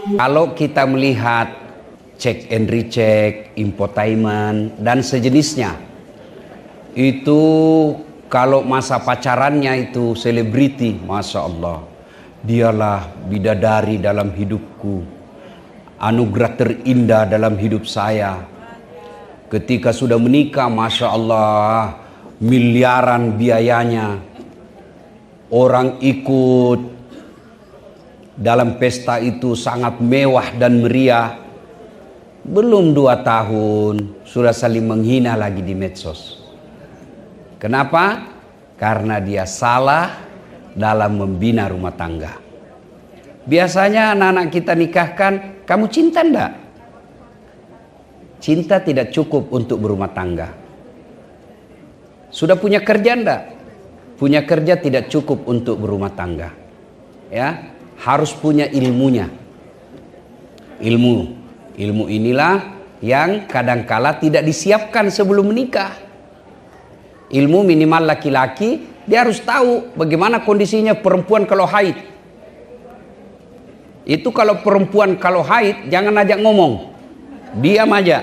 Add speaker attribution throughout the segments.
Speaker 1: Kalau kita melihat check and recheck, infotainment, dan sejenisnya, itu kalau masa pacarannya itu selebriti, Masya Allah, dialah bidadari dalam hidupku, anugerah terindah dalam hidup saya. Ketika sudah menikah, Masya Allah, miliaran biayanya. Orang ikut dalam pesta itu sangat mewah dan meriah. Belum 2 tahun, sudah saling menghina lagi di medsos. Kenapa? Karena dia salah dalam membina rumah tangga. Biasanya anak-anak kita nikahkan, kamu cinta enggak? Cinta tidak cukup untuk berumah tangga. Sudah punya kerja enggak? Punya kerja tidak cukup untuk berumah tangga. Ya, harus punya ilmunya. Ilmu inilah yang kadangkala tidak disiapkan sebelum menikah. Ilmu minimal laki-laki, dia harus tahu bagaimana kondisinya perempuan kalau haid. Itu kalau perempuan kalau haid, jangan ajak ngomong. Diam aja.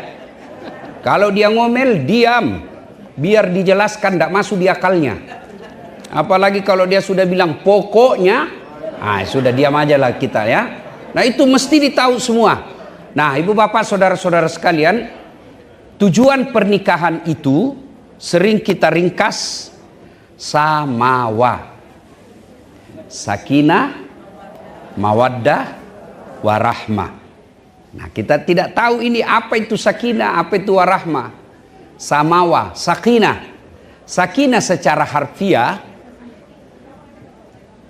Speaker 1: Kalau dia ngomel, diam. Biar dijelaskan, tidak masuk di akalnya. Apalagi kalau dia sudah bilang pokoknya, sudah diam aja lah kita ya. Nah itu mesti ditahu semua. Nah ibu bapak saudara-saudara sekalian, tujuan pernikahan itu sering kita ringkas samawa, sakinah, mawaddah, warahmah. Nah kita tidak tahu ini apa itu sakinah, apa itu warahmah. Samawa, sakinah. Sakinah secara harfiah,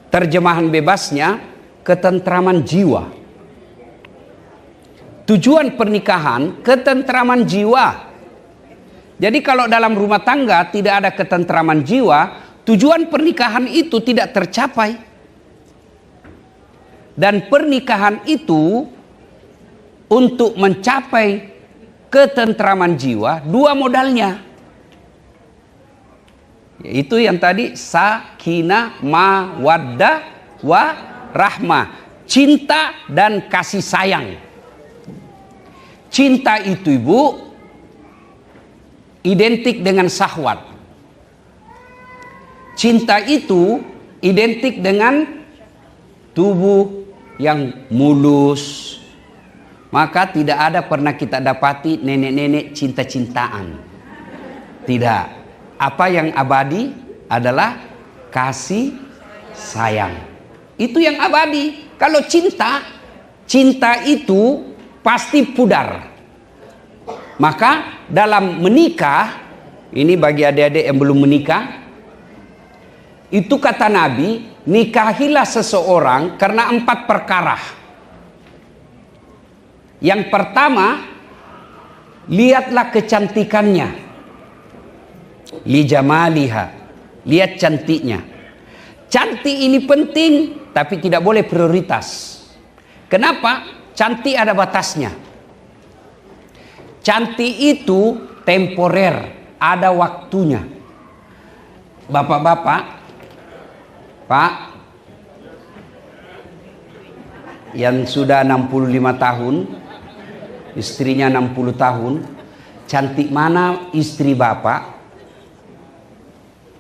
Speaker 1: terjemahan bebasnya ketentraman jiwa. Tujuan pernikahan ketentraman jiwa. Jadi kalau dalam rumah tangga tidak ada ketentraman jiwa, tujuan pernikahan itu tidak tercapai. Dan pernikahan itu untuk mencapai ketentraman jiwa, 2 modalnya. Itu yang tadi sakinah, mawaddah, warahmah. Cinta dan kasih sayang. Cinta itu ibu identik dengan syahwat. Cinta itu identik dengan tubuh yang mulus. Maka tidak ada pernah kita dapati nenek-nenek cinta-cintaan. Tidak. Apa yang abadi adalah kasih sayang. Itu yang abadi. Kalau cinta itu pasti pudar. Maka dalam menikah, ini bagi adik-adik yang belum menikah, itu kata Nabi, nikahilah seseorang karena 4 perkara. Yang pertama, lihatlah kecantikannya. Li jamaliha, lihat cantiknya. Cantik ini penting, tapi tidak boleh prioritas. Kenapa? Cantik ada batasnya. Cantik itu temporer, ada waktunya. Bapak-bapak, Pak, yang sudah 65 tahun, istrinya 60 tahun, cantik mana istri bapak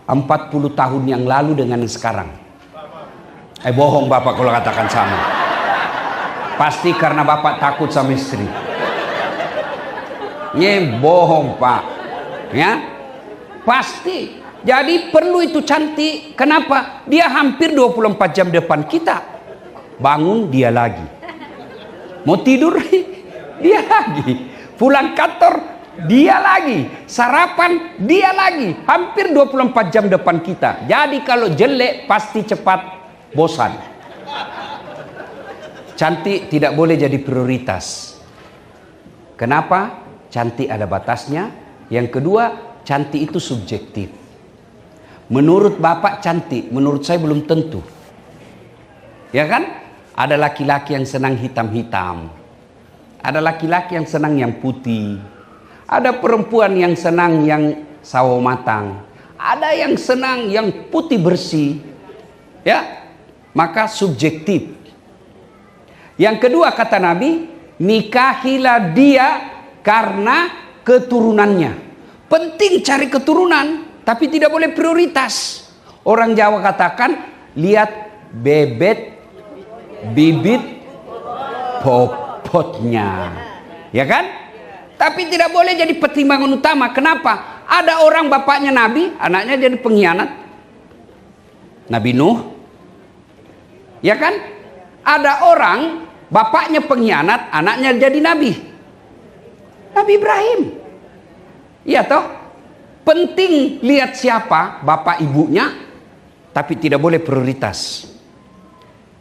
Speaker 1: 40 tahun yang lalu dengan sekarang? Bohong bapak kalau katakan sama. Pasti karena bapak takut sama istri. Bohong pak. Ya, pasti. Jadi perlu itu cantik. Kenapa? Dia hampir 24 jam depan kita. Bangun dia lagi. Mau tidur dia lagi. Pulang kantor dia lagi, sarapan dia lagi, hampir 24 jam depan kita. Jadi kalau jelek pasti cepat bosan. Cantik tidak boleh jadi prioritas. Kenapa? Cantik ada batasnya. Yang kedua, cantik itu subjektif. Menurut bapak cantik, menurut saya belum tentu. Ya kan? Ada laki-laki yang senang hitam-hitam. Ada laki-laki yang senang yang putih. Ada perempuan yang senang yang sawo matang. Ada yang senang yang putih bersih. Ya, maka subjektif. Yang kedua kata Nabi, nikahilah dia karena keturunannya. Penting cari keturunan, tapi tidak boleh prioritas. Orang Jawa katakan, lihat bebet, bibit, popotnya. Ya kan? Tapi tidak boleh jadi pertimbangan utama. Kenapa? Ada orang bapaknya Nabi, anaknya jadi pengkhianat. Nabi Nuh. Ya kan? Ada orang bapaknya pengkhianat, anaknya jadi nabi. Nabi Ibrahim. Iya toh? Penting lihat siapa bapak ibunya, tapi tidak boleh prioritas.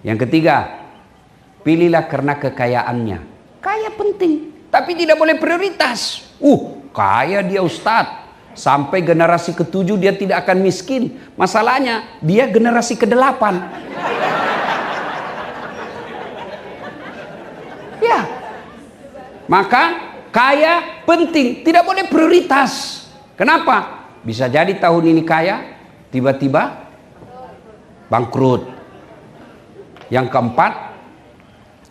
Speaker 1: Yang ketiga, pilihlah karena kekayaannya. Kaya penting, tapi tidak boleh prioritas. Kaya dia Ustadz. Sampai generasi ke-7 dia tidak akan miskin. Masalahnya, dia generasi ke-8. Ya, maka kaya penting, tidak boleh prioritas. Kenapa? Bisa jadi tahun ini kaya, tiba-tiba bangkrut. Yang keempat,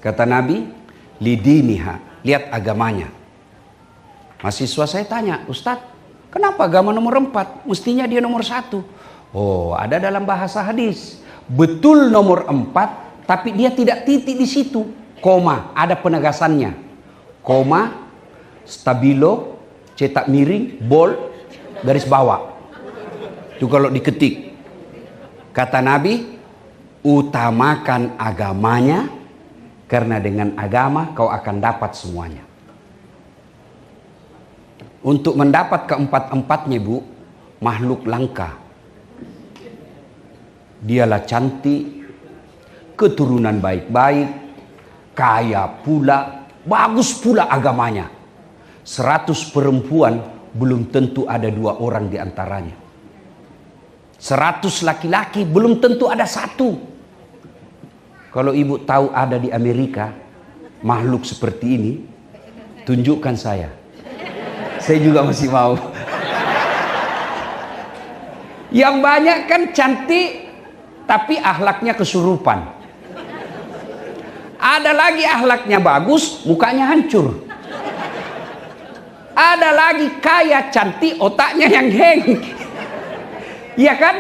Speaker 1: kata Nabi, lidiniha, lihat agamanya. Mahasiswa saya tanya, Ustadz, kenapa agama nomor 4? Mestinya dia nomor 1. Oh, ada dalam bahasa hadis. Betul nomor 4, tapi dia tidak titik di situ. Koma, ada penegasannya. Koma, stabilo, cetak miring, bold, garis bawah. Itu kalau diketik. Kata Nabi, utamakan agamanya, karena dengan agama kau akan dapat semuanya. Untuk mendapat keempat-empatnya, Bu, makhluk langka. Dialah cantik, keturunan baik-baik, kaya pula, bagus pula agamanya. 100 perempuan belum tentu ada 2 orang di antaranya. 100 laki-laki belum tentu ada 1. Kalau ibu tahu ada di Amerika makhluk seperti ini, tunjukkan saya. Saya juga masih mau. Yang banyak kan cantik, tapi akhlaknya kesurupan. Ada lagi akhlaknya bagus, mukanya hancur. Ada lagi kaya, cantik, otaknya yang heng. Iya kan?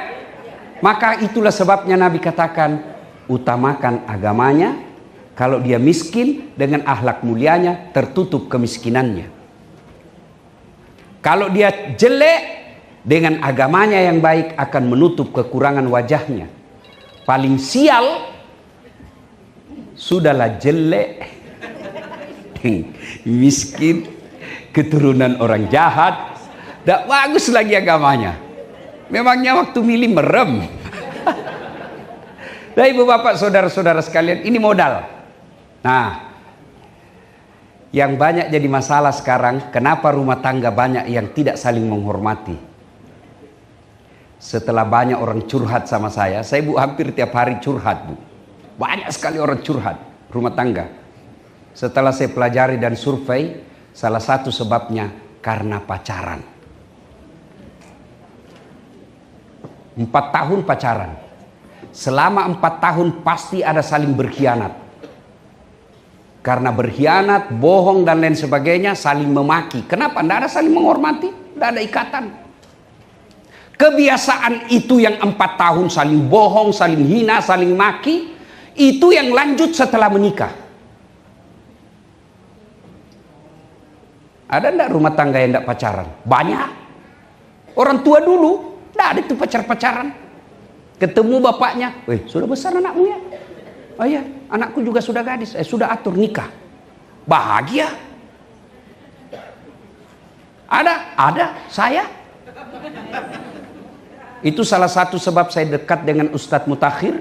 Speaker 1: Maka itulah sebabnya Nabi katakan, utamakan agamanya. Kalau dia miskin, dengan akhlak mulianya tertutup kemiskinannya. Kalau dia jelek, dengan agamanya yang baik akan menutup kekurangan wajahnya. Paling sial, sudahlah jelek, miskin, keturunan orang jahat, tidak bagus lagi agamanya. Memangnya waktu milih merem. Nah, ibu bapak saudara-saudara sekalian, ini modal. Nah, yang banyak jadi masalah sekarang, kenapa rumah tangga banyak yang tidak saling menghormati. Setelah banyak orang curhat sama saya Bu hampir tiap hari curhat, Bu. Banyak sekali orang curhat rumah tangga. Setelah saya pelajari dan survei, salah satu sebabnya karena pacaran. 4 tahun pacaran. Selama 4 tahun pasti ada saling berkhianat. Karena berkhianat, bohong dan lain sebagainya, saling memaki. Kenapa? Tidak ada saling menghormati, tidak ada ikatan. Kebiasaan itu yang 4 tahun saling bohong, saling hina, saling maki, itu yang lanjut setelah menikah. Ada enggak rumah tangga yang enggak pacaran? Banyak. Orang tua dulu enggak ada itu pacar-pacaran. Ketemu bapaknya, sudah besar anakmu ya? Oh iya, anakku juga sudah gadis. Sudah atur nikah. Bahagia. Ada, saya. Itu salah satu sebab saya dekat dengan Ustadz Mutakhir.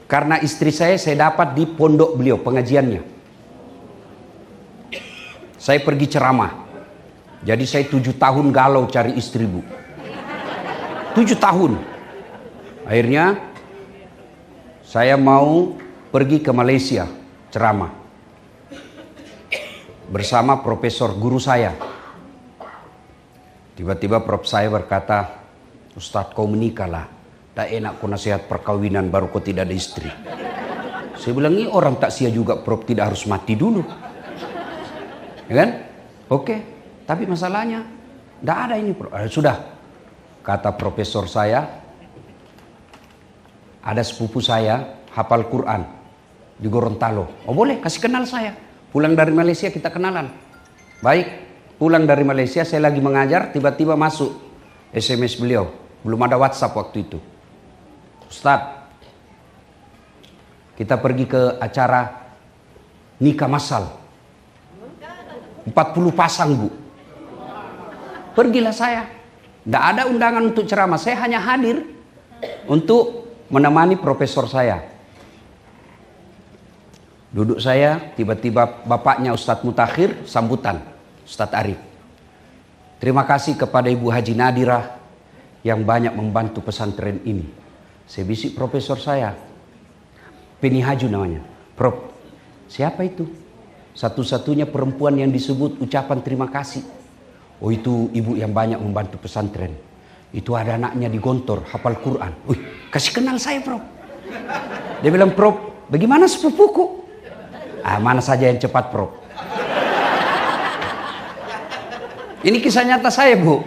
Speaker 1: Karena istri saya dapat di pondok beliau, pengajiannya. Saya pergi ceramah. Jadi saya 7 tahun galau cari istri, Bu. 7 tahun. Akhirnya saya mau pergi ke Malaysia ceramah. Bersama profesor guru saya. Tiba-tiba prof saya berkata, Ustadz kau menikahlah. Tak enak kau nasihat perkawinan baru kau tidak ada istri. Saya bilang, ini orang tak sia juga Prof, tidak harus mati dulu. Ya kan? Oke. Tapi masalahnya, tidak ada ini Prof. Sudah, kata profesor saya, ada sepupu saya hafal Quran di Gorontalo. Oh boleh, kasih kenal saya. Pulang dari Malaysia kita kenalan. Baik, pulang dari Malaysia saya lagi mengajar, tiba-tiba masuk SMS beliau. Belum ada WhatsApp waktu itu. Ustadz, kita pergi ke acara nikah massal. 40 pasang Bu. Pergilah saya. Tidak ada undangan untuk ceramah. Saya hanya hadir untuk menemani profesor saya. Duduk saya, tiba-tiba bapaknya Ustadz Mutakhir sambutan. Ustadz Arif. Terima kasih kepada Ibu Haji Nadirah yang banyak membantu pesantren ini. Saya bisik profesor saya. Penny Haju namanya. Prof, siapa itu? Satu-satunya perempuan yang disebut ucapan terima kasih. Oh itu ibu yang banyak membantu pesantren. Itu ada anaknya di Gontor, hafal Quran. Wih, kasih kenal saya Prof. Dia bilang, Prof, bagaimana sepupuku? Mana saja yang cepat Prof. Ini kisah nyata saya Bu.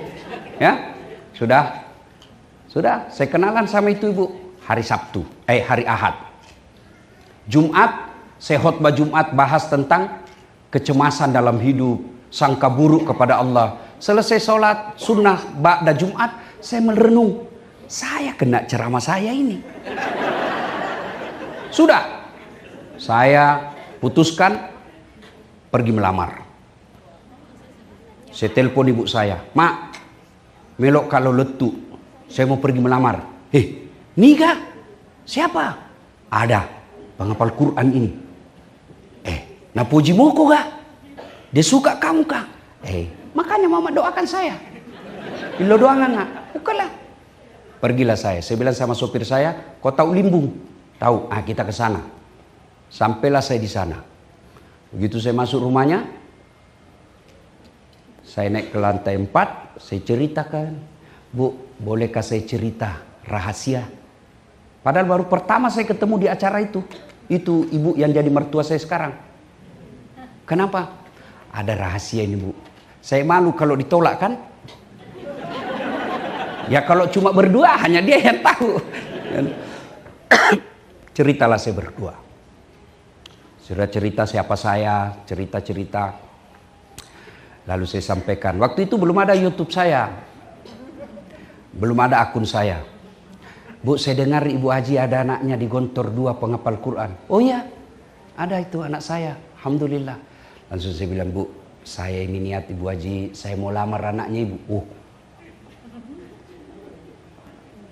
Speaker 1: Ya, sudah, saya kenalan sama itu Ibu. Hari Sabtu, hari Ahad. Jumat, saya khotbah Jumat bahas tentang kecemasan dalam hidup, sangka buruk kepada Allah. Selesai sholat sunnah ba'da Jumat, saya merenung. Saya kena ceramah saya ini. Sudah, saya putuskan pergi melamar. Saya telepon ibu saya, Mak, melok kalau letu, saya mau pergi melamar. Nikah? Siapa? Ada penghafal Quran ini. Napuji moko kah? Dia suka kamu kah? Makanya mama doakan saya. Ilo doangan nak. Bukanlah. Pergilah saya bilang sama sopir saya, kau tahu Limbung? Tahu, kita ke sana. Sampailah saya di sana. Begitu saya masuk rumahnya, saya naik ke lantai 4, saya ceritakan, Bu, bolehkah saya cerita rahasia? Padahal baru pertama saya ketemu di acara itu. Itu ibu yang jadi mertua saya sekarang. Kenapa? Ada rahasia ini Bu. Saya malu kalau ditolak kan? Ya kalau cuma berdua hanya dia yang tahu. Ceritalah saya berdua. Sudah cerita siapa saya, cerita-cerita. Lalu saya sampaikan, waktu itu belum ada YouTube saya. Belum ada akun saya. Bu, saya dengar Ibu Haji ada anaknya di Gontor 2 penghafal Quran. Oh iya, ada itu anak saya. Alhamdulillah. Langsung saya bilang, Bu, saya ini niat Ibu Haji, saya mau lamar anaknya Ibu.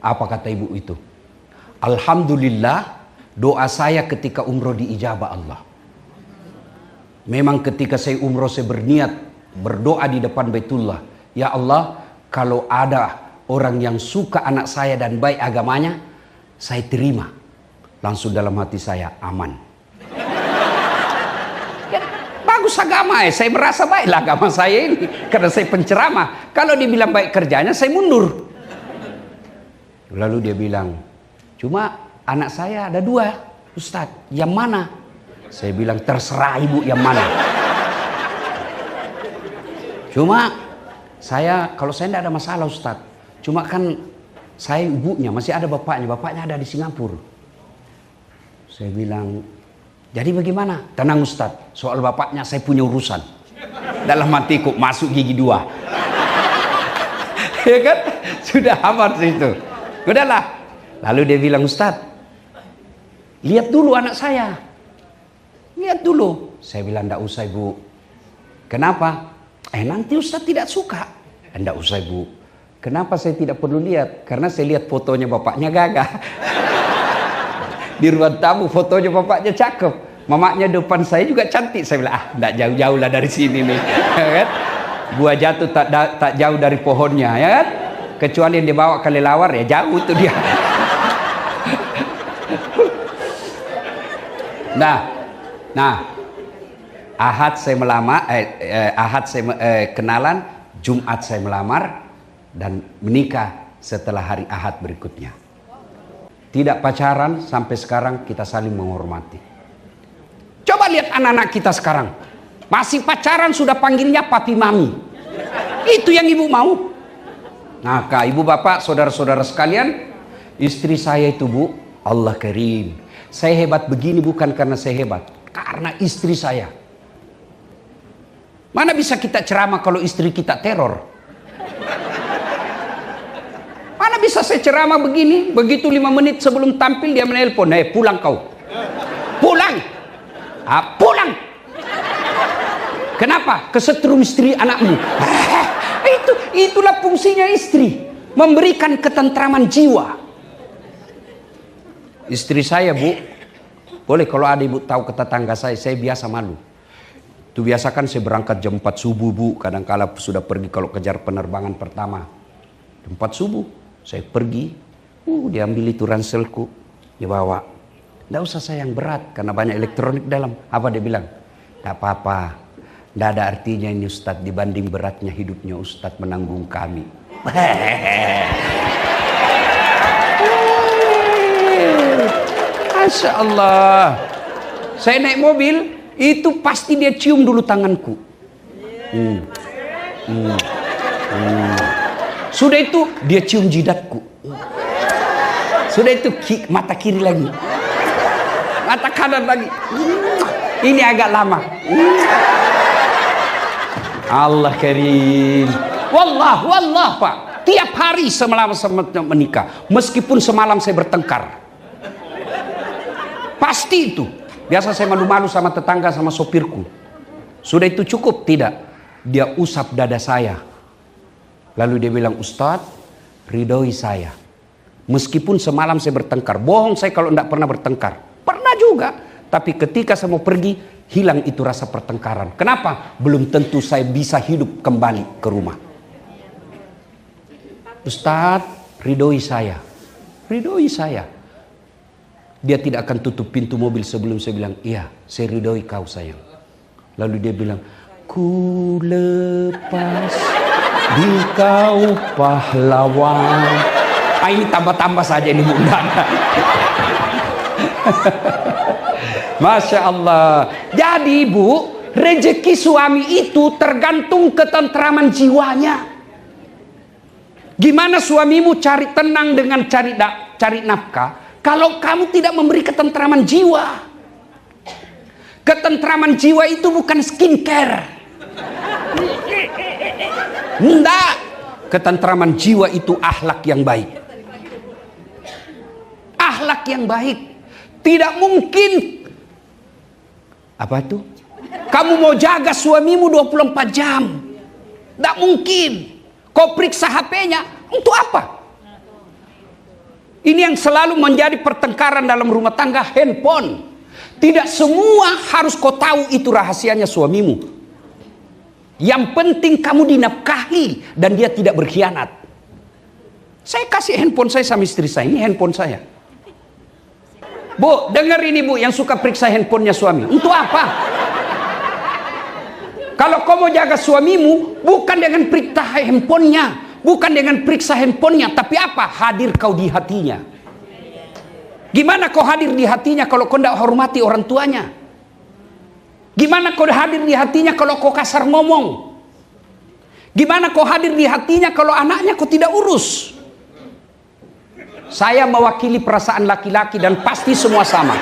Speaker 1: Apa kata Ibu itu? Alhamdulillah, doa saya ketika umroh diijabah Allah. Memang ketika saya umroh saya berniat berdoa di depan Baitullah, ya Allah, kalau ada orang yang suka anak saya dan baik agamanya, saya terima. Langsung dalam hati saya, aman. Ya, bagus agama saya merasa baiklah agama saya ini, karena saya penceramah. Kalau dibilang baik kerjanya, saya mundur. Lalu dia bilang, cuma anak saya ada 2, Ustadz, yang mana? Saya bilang, terserah Ibu yang mana. Cuma kalau saya tidak ada masalah Ustadz. Cuma kan saya ibunya, masih ada bapaknya ada di Singapura. Saya bilang, jadi bagaimana? Tenang Ustadz, soal bapaknya saya punya urusan. Dalam hatiku masuk gigi 2. Ya kan? Sudah aman situ. Udahlah. Lalu dia bilang, Ustadz, lihat dulu anak saya. Lihat dulu. Saya bilang, tidak usah Ibu. Kenapa? Nanti Ustadz tidak suka. Tidak usah Ibu. Kenapa saya tidak perlu lihat? Karena saya lihat fotonya bapaknya gagah. Di ruang tamu fotonya bapaknya cakep. Mamanya depan saya juga cantik. Saya bilang, tidak jauh-jauh lah dari sini nih. Kan? Buah jatuh tak jauh dari pohonnya. Ya kan? Kecuali yang dibawa kelelawar, ya jauh itu dia. Nah, Ahad saya melamar, kenalan, Jumat saya melamar, dan menikah setelah hari Ahad berikutnya. Tidak pacaran, sampai sekarang kita saling menghormati. Coba lihat anak-anak kita sekarang. Masih pacaran sudah panggilnya papi mami. Itu yang ibu mau. Nah, ibu bapak, saudara-saudara sekalian, istri saya itu bu, Allah karim. Saya hebat begini bukan karena saya hebat, karena istri saya. Mana bisa kita ceramah kalau istri kita teror? Mana bisa saya ceramah begini, begitu 5 menit sebelum tampil dia menelpon, pulang kau. Pulang. Pulang. Kenapa? Kesetrum istri anakmu. Itulah fungsinya istri, memberikan ketentraman jiwa. Istri saya bu, boleh kalau ada ibu tahu ke tetangga saya biasa malu. Itu biasa kan saya berangkat jam 4 subuh bu, kadang-kala sudah pergi kalau kejar penerbangan pertama. Jam 4 subuh, saya pergi, diambil itu ranselku, dibawa. Nggak usah saya yang berat, karena banyak elektronik dalam. Apa dia bilang? Nggak apa-apa, nggak ada artinya ini Ustadz, dibanding beratnya hidupnya Ustadz menanggung kami. Masya Allah. Saya naik mobil, itu pasti dia cium dulu tanganku. Sudah itu dia cium jidatku. Sudah itu mata kiri lagi, mata kanan lagi. Ini agak lama. Allah karim. Wallah Pak. Tiap hari semalam menikah, meskipun semalam saya bertengkar. Pasti itu. Biasa saya malu-malu sama tetangga, sama sopirku. Sudah itu cukup? Tidak. Dia usap dada saya. Lalu dia bilang, Ustadz, ridhoi saya. Meskipun semalam saya bertengkar. Bohong saya kalau tidak pernah bertengkar. Pernah juga. Tapi ketika saya mau pergi, hilang itu rasa pertengkaran. Kenapa? Belum tentu saya bisa hidup kembali ke rumah. Ustadz, ridhoi saya. Ridhoi saya. Dia tidak akan tutup pintu mobil sebelum saya bilang, iya, saya ridhoi kau sayang. Lalu dia bilang, ku lepas di kau pahlawan. Ini tambah-tambah saja ini bunda. Masya Allah. Jadi ibu, rezeki suami itu tergantung ketentraman jiwanya. Gimana suamimu cari tenang dengan cari nafkah? Kalau kamu tidak memberi ketentraman jiwa. Ketentraman jiwa itu bukan skincare. Enggak. Ketentraman jiwa itu akhlak yang baik. Akhlak yang baik. Tidak mungkin. Apa itu? Kamu mau jaga suamimu 24 jam. Tidak mungkin. Kau periksa HP-nya. Untuk apa? Ini yang selalu menjadi pertengkaran dalam rumah tangga, handphone. Tidak semua harus kau tahu itu rahasianya suamimu. Yang penting kamu dinafkahi dan dia tidak berkhianat. Saya kasih handphone saya sama istri saya, ini handphone saya. Bu, dengar ini bu, yang suka periksa handphonenya suami. Untuk apa? Kalau kau mau jaga suamimu, bukan dengan periksa handphonenya. Bukan dengan periksa handphonenya, tapi apa? Hadir kau di hatinya. Gimana kau hadir di hatinya kalau kau tidak hormati orang tuanya? Gimana kau hadir di hatinya kalau kau kasar ngomong? Gimana kau hadir di hatinya kalau anaknya kau tidak urus? Saya mewakili perasaan laki-laki dan pasti semua sama.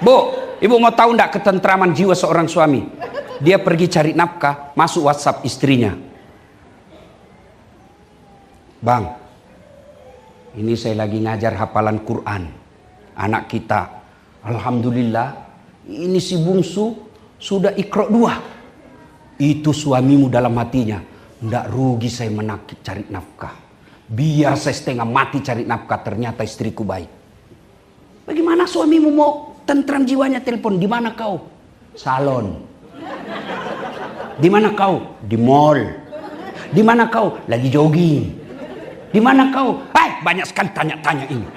Speaker 1: Bu, ibu mau tahu enggak ketentraman jiwa seorang suami? Dia pergi cari nafkah, masuk WhatsApp istrinya. Bang, ini saya lagi ngajar hafalan Quran. Anak kita, alhamdulillah, ini si bungsu sudah Iqra 2. Itu suamimu dalam hatinya, ndak rugi saya menakik cari nafkah. Biar saya setengah mati cari nafkah, ternyata istriku baik. Bagaimana suamimu mau tentram jiwanya telepon? Di mana kau? Salon. Di mana kau? Di mall. Di mana kau? Lagi jogging. Di mana kau? Banyak sekali tanya-tanya ini.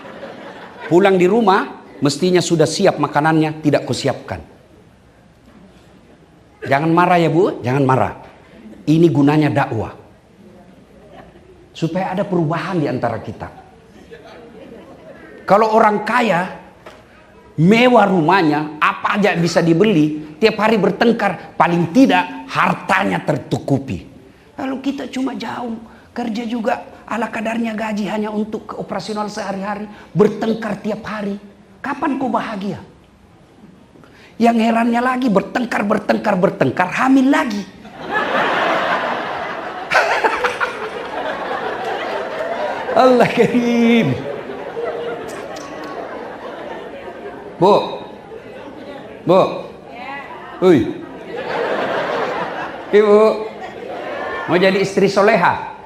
Speaker 1: Pulang di rumah, mestinya sudah siap makanannya, tidak kau siapkan. Jangan marah ya bu, jangan marah. Ini gunanya dakwah. Supaya ada perubahan di antara kita. Kalau orang kaya, mewah rumahnya, apa aja bisa dibeli, tiap hari bertengkar, paling tidak hartanya tertukupi. Lalu kita cuma jauh, kerja juga ala kadarnya, gaji hanya untuk operasional sehari-hari, bertengkar tiap hari. Kapan kau bahagia? Yang herannya lagi, bertengkar, hamil lagi. Allah karim. Bu, Ui. Ibu, mau jadi istri soleha?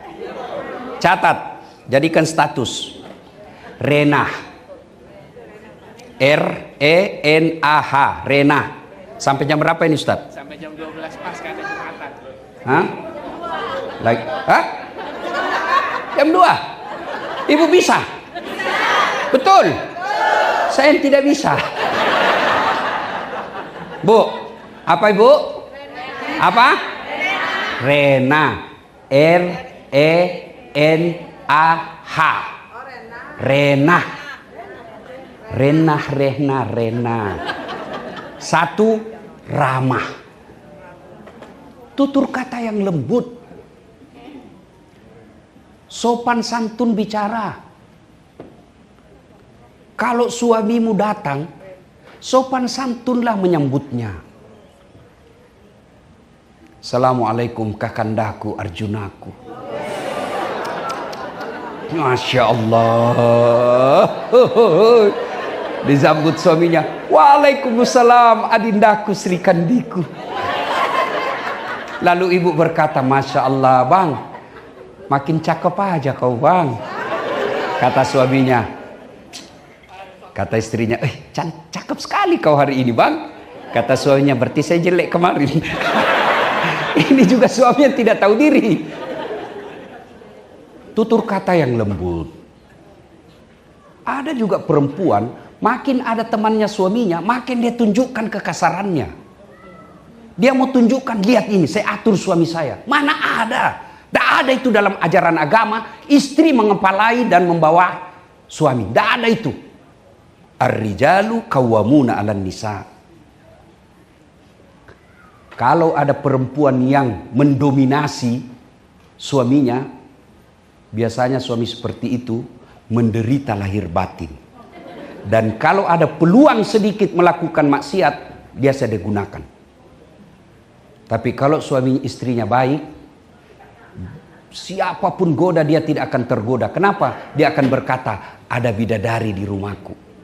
Speaker 1: Catat, jadikan status. Renah. R-E-N-A-H. Renah. Sampai jam berapa ini, Ustaz?
Speaker 2: Sampai jam 12 pas kata Jumatan.
Speaker 1: Hah? Lagi? Hah? Jam 2? Ibu bisa? Betul? Saya tidak bisa. Bu, apa Ibu? Apa? Rena. R-E-N-A-H. Rena. Rena. Satu, ramah. Tutur kata yang lembut. Sopan santun bicara. Kalau suamimu datang, sopan santunlah menyambutnya. Assalamualaikum kakandaku, Arjunaku. Masya Allah. Disambut suaminya. Waalaikumsalam adindaku Sri Kandiku. Lalu ibu berkata, Masya Allah bang, makin cakep aja kau bang. Kata suaminya. Kata istrinya, cakep sekali kau hari ini bang. Kata suaminya, berarti saya jelek kemarin. Ini juga suami yang tidak tahu diri. Tutur kata yang lembut. Ada juga perempuan, makin ada temannya suaminya, makin dia tunjukkan kekasarannya. Dia mau tunjukkan, lihat ini, saya atur suami saya. Mana ada? Tidak ada itu dalam ajaran agama, istri mengepalai dan membawa suami. Tidak ada itu. Ar-rijalu qawwamuna 'alan nisa. Kalau ada perempuan yang mendominasi suaminya, biasanya suami seperti itu menderita lahir batin. Dan kalau ada peluang sedikit melakukan maksiat, biasa digunakan. Tapi kalau suami istrinya baik, siapapun goda dia tidak akan tergoda. Kenapa? Dia akan berkata, ada bidadari di rumahku.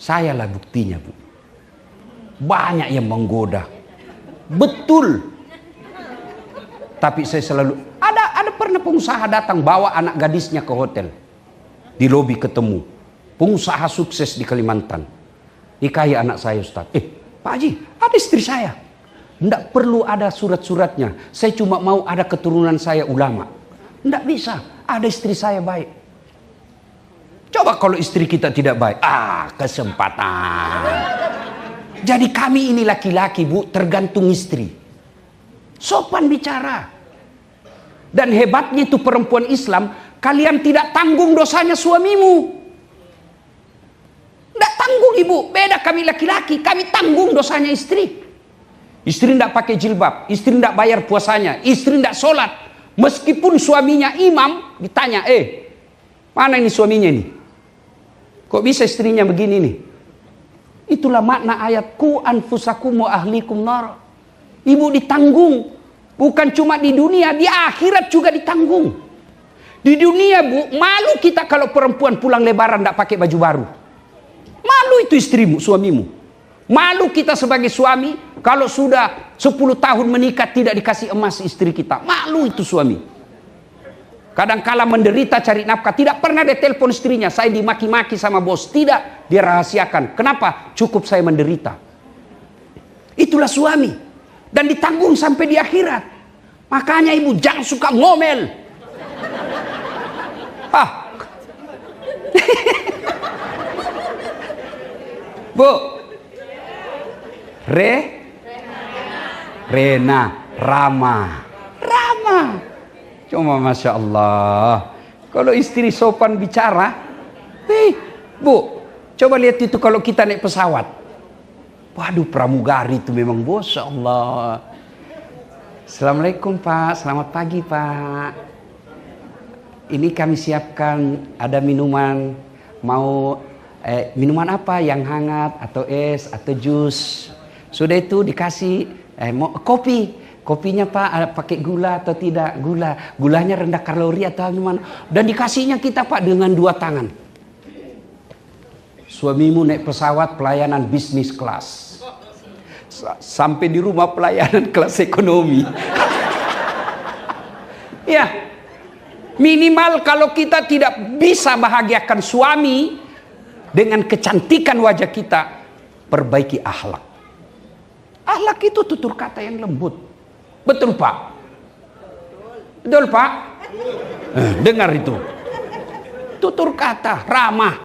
Speaker 1: Sayalah buktinya, Bu. Banyak yang menggoda. Betul. Tapi saya selalu ada pernah pengusaha datang bawa anak gadisnya ke hotel. Di lobi ketemu. Pengusaha sukses di Kalimantan. Nikahi anak saya, Ustaz. Pak Haji, ada istri saya. Tidak perlu ada surat-suratnya. Saya cuma mau ada keturunan saya ulama. Tidak bisa. Ada istri saya baik. Coba kalau istri kita tidak baik. Kesempatan. Jadi kami ini laki-laki, Bu, tergantung istri. Sopan bicara. Dan hebatnya itu perempuan Islam, kalian tidak tanggung dosanya suamimu. Tidak tanggung ibu. Beda kami laki-laki, kami tanggung dosanya istri. Istri tidak pakai jilbab, istri tidak bayar puasanya, istri tidak sholat. Meskipun suaminya imam, ditanya, mana ini suaminya ini? Kok bisa istrinya begini nih? Itulah makna ayat ku anfusakum wa ahlikum nar. Ibu ditanggung. Bukan cuma di dunia, di akhirat juga ditanggung. Di dunia, Bu, malu kita kalau perempuan pulang lebaran tidak pakai baju baru. Malu itu istrimu, suamimu. Malu kita sebagai suami kalau sudah 10 tahun menikah tidak dikasih emas istri kita. Malu itu suami. Kadang-kala menderita cari nafkah, tidak pernah dia telepon istrinya, saya dimaki-maki sama bos, tidak, dia rahasiakan. Kenapa? Cukup saya menderita. Itulah suami. Dan ditanggung sampai di akhirat. Makanya ibu jangan suka ngomel. Bu, Rena, Rama. Cuma Masya Allah. Kalau istri sopan bicara, Bu, Coba lihat itu kalau kita naik pesawat. Waduh, pramugari itu memang bos, Allah. Assalamualaikum Pak, selamat pagi Pak. Ini kami siapkan ada minuman, mau minuman apa yang hangat atau es atau jus. Sudah itu dikasih mau kopi. Kopinya Pak pakai gula atau tidak? Gulanya rendah kalori atau gimana? Dan dikasihnya kita Pak dengan 2 tangan. Suamimu naik pesawat pelayanan bisnis kelas. Sampai di rumah pelayanan kelas ekonomi. Ya, minimal kalau kita tidak bisa bahagiakan suami dengan kecantikan wajah kita, perbaiki akhlak. Akhlak itu tutur kata yang lembut. Betul Pak? Betul Pak? Dengar itu. Tutur kata ramah.